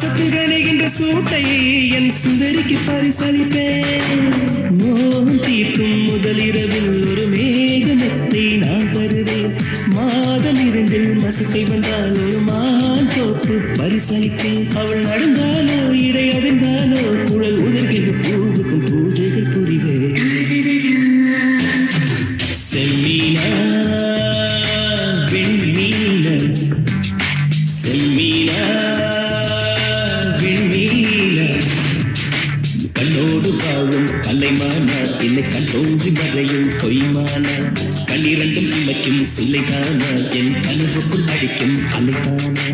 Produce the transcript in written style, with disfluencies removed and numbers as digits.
வாசத்துகனைகின்ற சூட்டை என் சுந்தரிக்கு பரிசளிப்பேன். மோகம் தீர்க்கும் முதலிரவில் ஒரு மேகமெத்தை நான் தருவேன். மாதம் 2 மசத்தை வந்தால் ஒரு மான் தோப்பு பரிசளிப்பேன். அவள் நடந்தாலோ இடை அதிர்ந்தாலோ குழல் உதிர்கின்ற பூவுக்கும் பூஜைகள் புரிவேன். செம்மீனா வெண்மீனா, செம்மீனா வெண்மீனா, கண்ணோடு வாழும் கலைமானா இல்லை கண்ணோன்றி வரையும் பொய்மானா, கண்ணிரண்டும் இமைக்கும் சில்லைதானா என் கனவுக்குள் அடிக்கும் அலைதானா.